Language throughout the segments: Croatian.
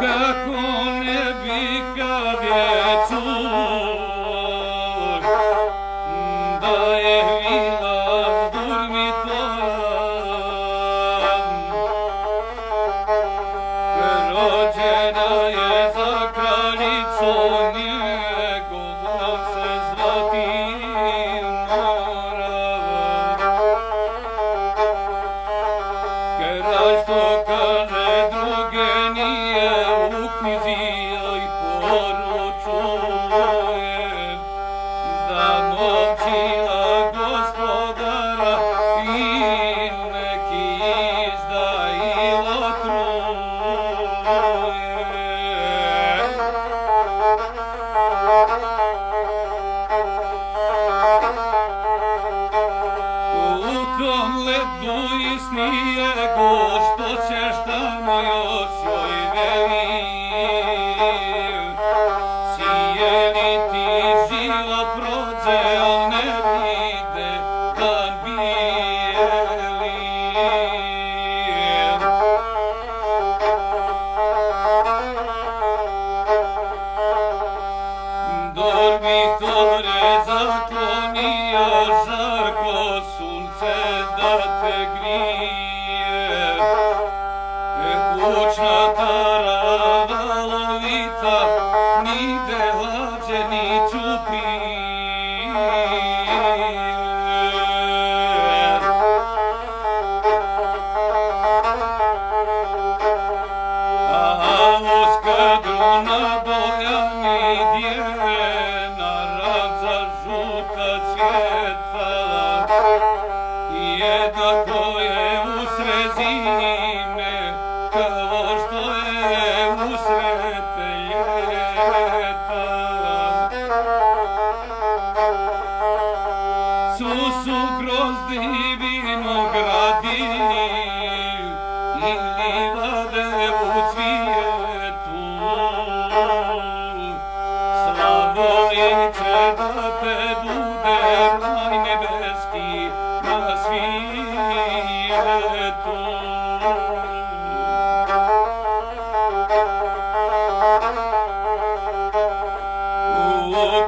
kako ne bi kad je cur, da je vila Durmitora, rođena je za kraljicu njegovom se zvati mora. Kralj što kaže druge nije u knjizi, oj poručuje da momčila gospodara i neki izda i otruje. U tom ledu isnije go što ćeš tamo još joj veli, sijeli ti život prođe, al ne vide dan bijeli. Dormitore zaklonio žarko sunce da te grije, kućna taravalovica nigde hlađe ni čupije. A uz kadru nabojani djena radza žuta cvjetala, jednako je usred zime kao što je usred ljeta. Su grozdi vinogradi i livade u cvijetu, Slavoniće da te bude raj nebeski na svijetu.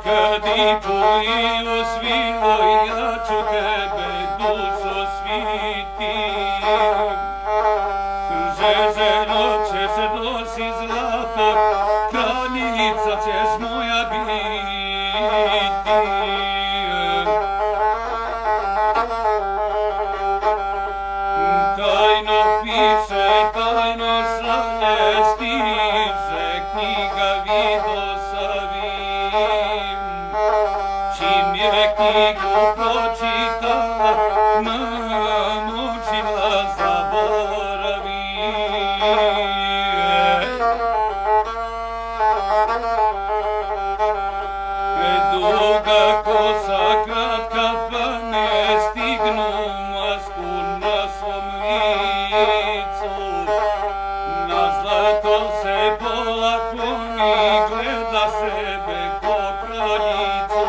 Kad i poju sviloj, ja ću tebe dušo svitim. Žeželo će se nosi zlato, kraljica ćeš moja biti. Tajno piše, tajno šalje, stiže knjiga Vidosavim. Čim je knjigu pročitala, namučila zaboravi. Duga kosa, kratka pa ne stignu masku na svom licu. Na zlato se polako mi gleda sebe ko kraljicu.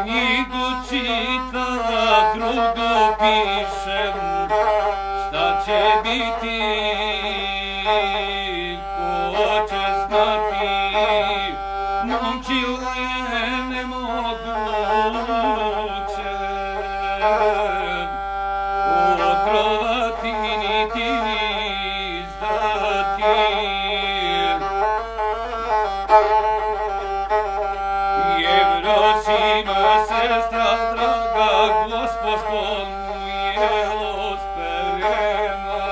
Knjigu čitala, drugu pišem, šta će biti, ko će znati, momčilo je nemoguće otrovati niti izdati. Jevrosina sestra draga, Gospod mu jelo sperena.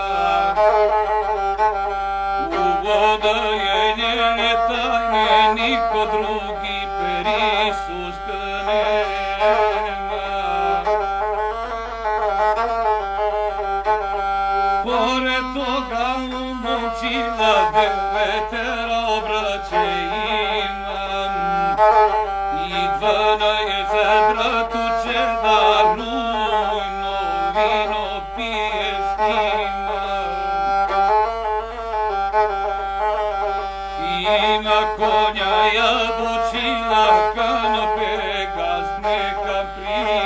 Uvoda je njene tajne, niko drugi per Isus nema. Pored toga umočila devetera obraće imam, i 12 bratu će da rujno vino piješ njima. Ima konja jabučina, kanope gazd neka prije,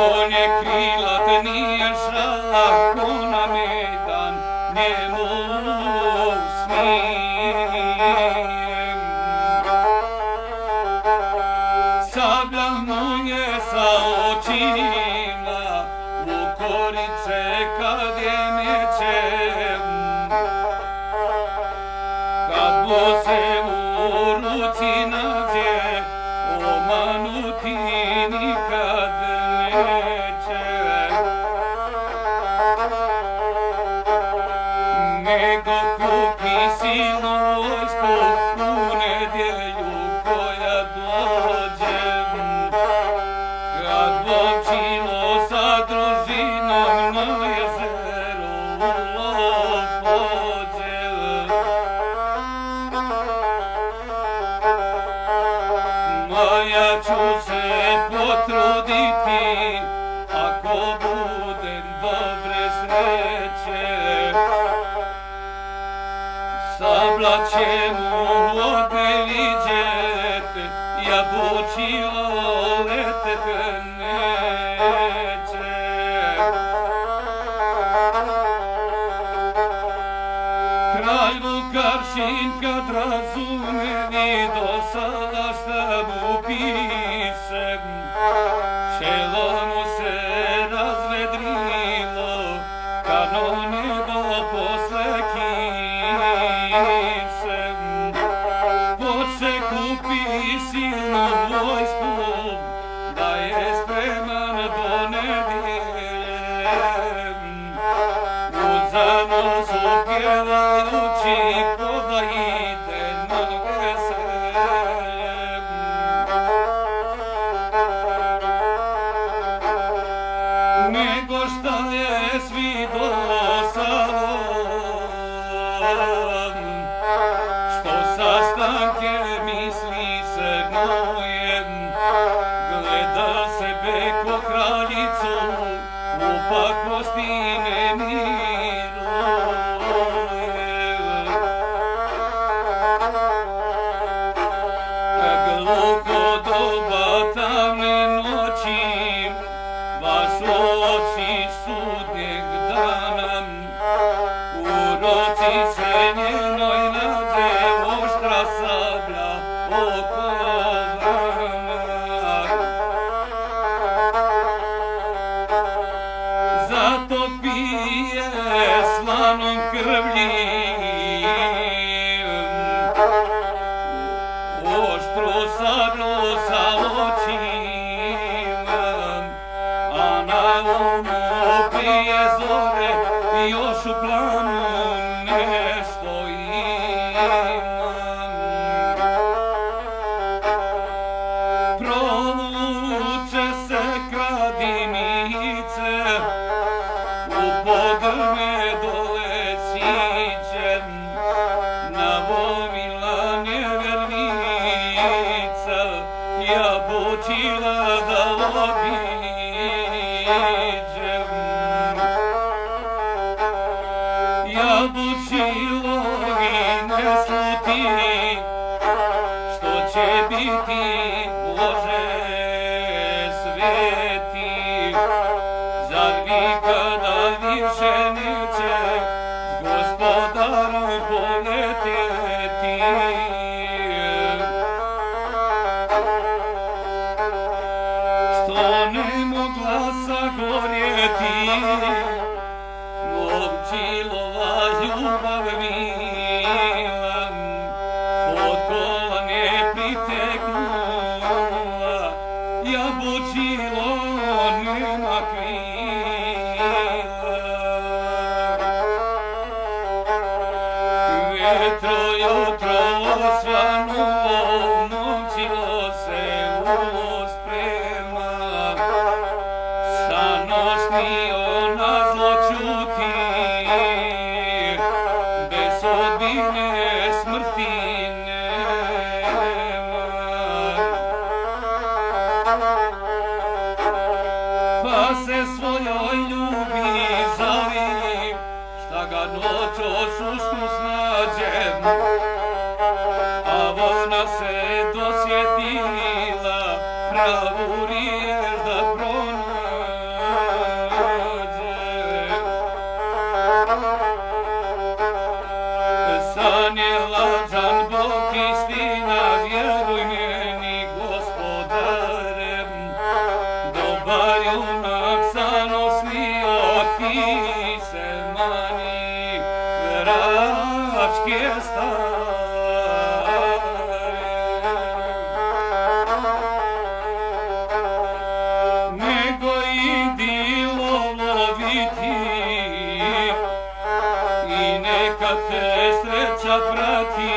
On je krilat, nije šah, ko na medan njemu smijem. Sablja mu je sa očima, u korice kad je mećem. Kad go se u ruci nađe, omanuti nikad neće. Nego kupi silnu vojsku u nedjelju koja dođe. Kad Bobčilo sa družinom na jezero u lov pođe. Ja ću se potruditi, ako budem dobre sreće. Sabla će mu odeliđet, ja Bobčilo letet neće. Kralj Vukaršin kad razumeni do sada šta mu pišem, čelo mu se razvedrilo, kanone posle kišem. Poče kupi silnu vojsku, da je spreman do nedjelje. U zanosu pjevajući koda ide na veselje. Nego šta je svi dosad, što sastanke misli se gnojem, gleda sebe ko kraljicu, u pakosti ne miruje. Gluho doba tamne noći, baš oči sudnjeg dana, u ruci se njenoj nađe oštra sablja okovana. Zato pije slanom krvlji oštru sablu sa očima, a na umu prije zore još u planu nešto imam. Provuče se kradimice, u podrme dole siđem, navomila nevjernica, ja Bobčila da obiđem. Ja Bobčilo i ne sluti, što će biti Bože sveti. Zar nikada više neće s Gospodarom poletjeti? Što ne mogla sagorjeti Bobčilova ljubav mila, od kolan je priteknula, ja Bobčilo nema krila. Vetro jutro osvanulo, Momčilo se usprema, sanošnio na zlo čuti, bez sudbine smrti nema. Pa se svojoj ljubi žalim, šta ga noćos u snu snađem, a ona se dosjetila pravu riječ da pronađem. Bar junak san osnio, ti se mani vračke stare. Nego idi loviti i neka te sreća prati,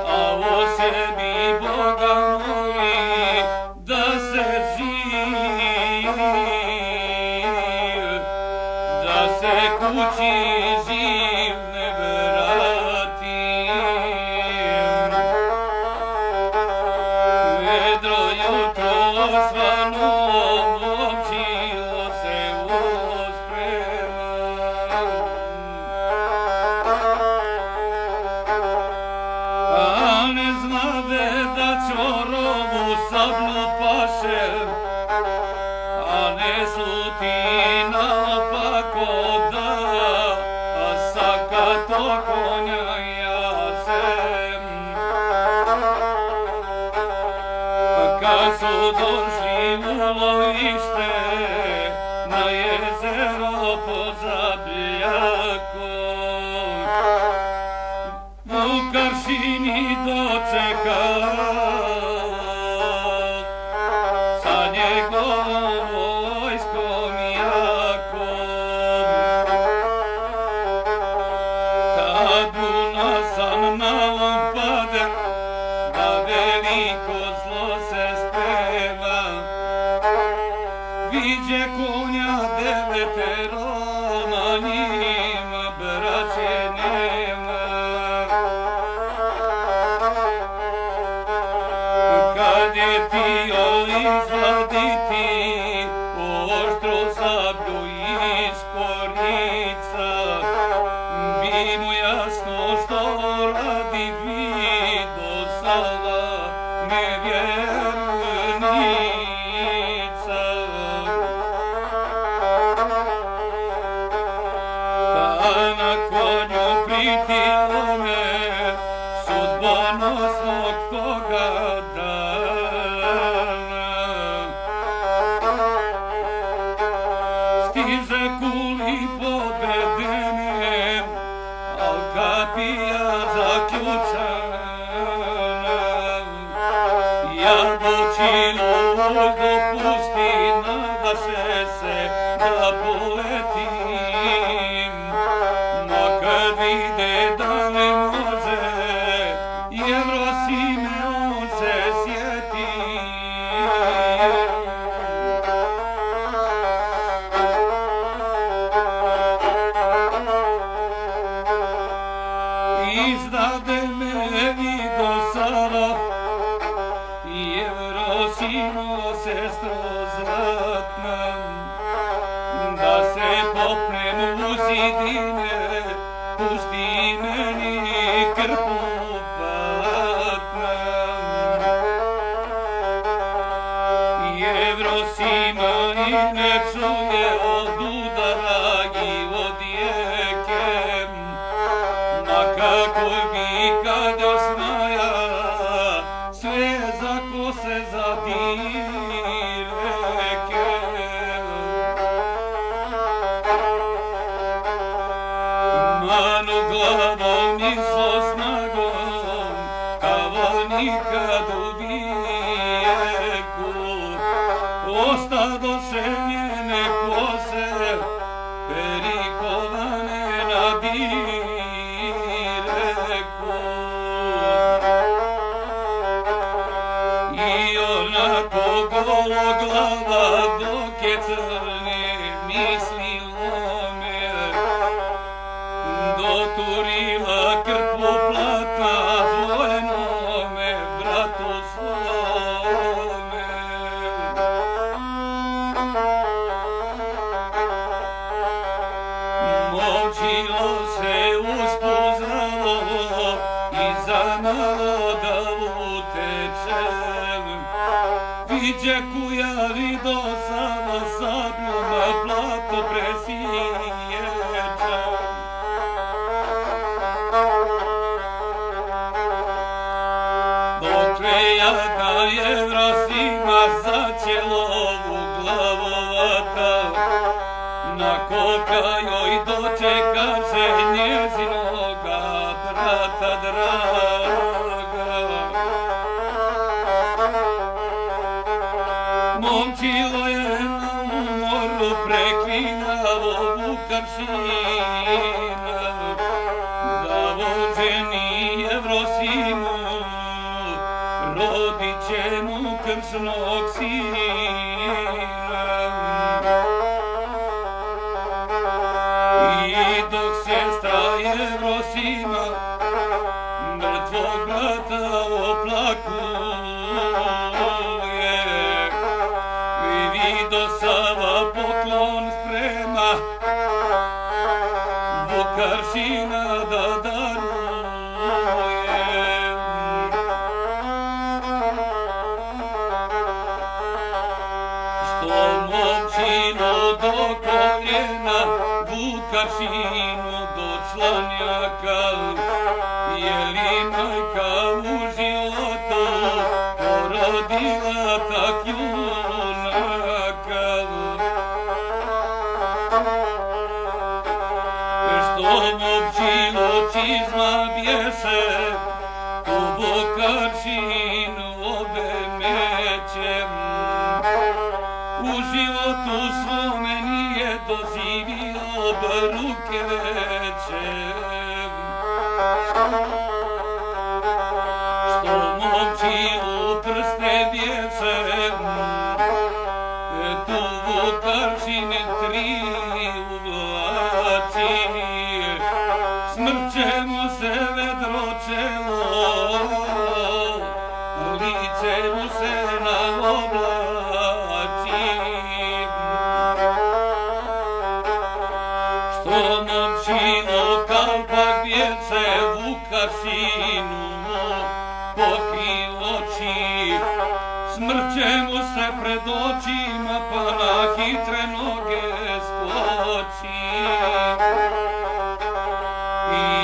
a o sebi Boga moli da se živ, da se kući živ ne vrati. Vedro jutro osvanulo, občilo se usprema, a ne znade da čorovu sablju paše, a ne sluti naopako da sakato konja jaše. Kad su došli u lovište na jezero Pozabljako, Vukaršini dočekao sa njegovom vojskom jakom. Tad mu nasan malom pade da veliko zlo se sprema, viđe konja devetero, na njima braće nema. Kad je htio izvaditi oštru sablju iz kornica, bi mu jasno što radi, vido sala nevjernica. Pa na konju pritilo me sudbonosnog toga dana, stiže kuli pobedene, al kapija zaključana. Jabučinu uzdu pusti, nadaše se da poletim, ma kad vide da ne može, Jevrosime on se sjeti. Izdade me vido Sava, Jevrosimo sestro zlatna, da se popnem u zidine, pusti meni krpu platna. Jevrosima i ne čuje od udara i od jeke, ma kako bi kad osmaja sve za kose zadireke. Manu glavom niso snagom, kao nikad u vijeku, ostadoše njene kose, perikovane na direku. I onako gologlava dok je crne misli lome, doturila krpu platna vojenome bratu svome. Močilo se uspoznalo i zamalo da utečem, viđe kuja vido sama sablju na platu presiječem. Dokle jadna Jevrosima začela koga joj dočekaše njezinoga brata draga. Momčilo je na umoru preklinjalo Vukašina, da voženi Evrosimu rodit će mu kršnog sina. I dok sestra Evrosima mrtvog brata oplakuje, vido Sava poklon sprema Vukašina da daruje. Što momčino do koljena Vukašinu do članjaka, je li majka u životu porodila tak junaka? Što momčino čizma bješe, tu Vukašinu obe meće. U životu svome nije doživio bruke veće. Što momčilu prste bješe, tu Vukašine tri uvlači. Smrt će mu se vedro čelo, lice mu se naoblači. Što momčilo kalpak bješe Vukašinu pokril oči, smrt će mu se pred očima pa na hitre noge skoči.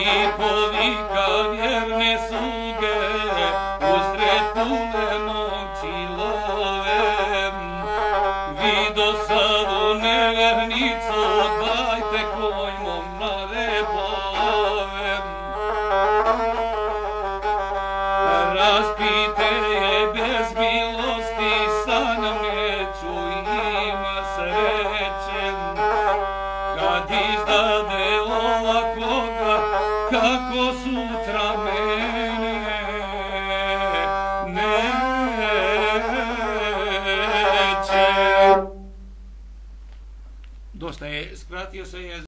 I povika vjerne sluge usred pule momčilove, vido Savu nevjernicu, dajte kojmom na rebove. Raspite je bez milosti, sanjam neću ima sreće, kad izdade ovakoga kako sutra mene neće. Dosta je, skratio se je.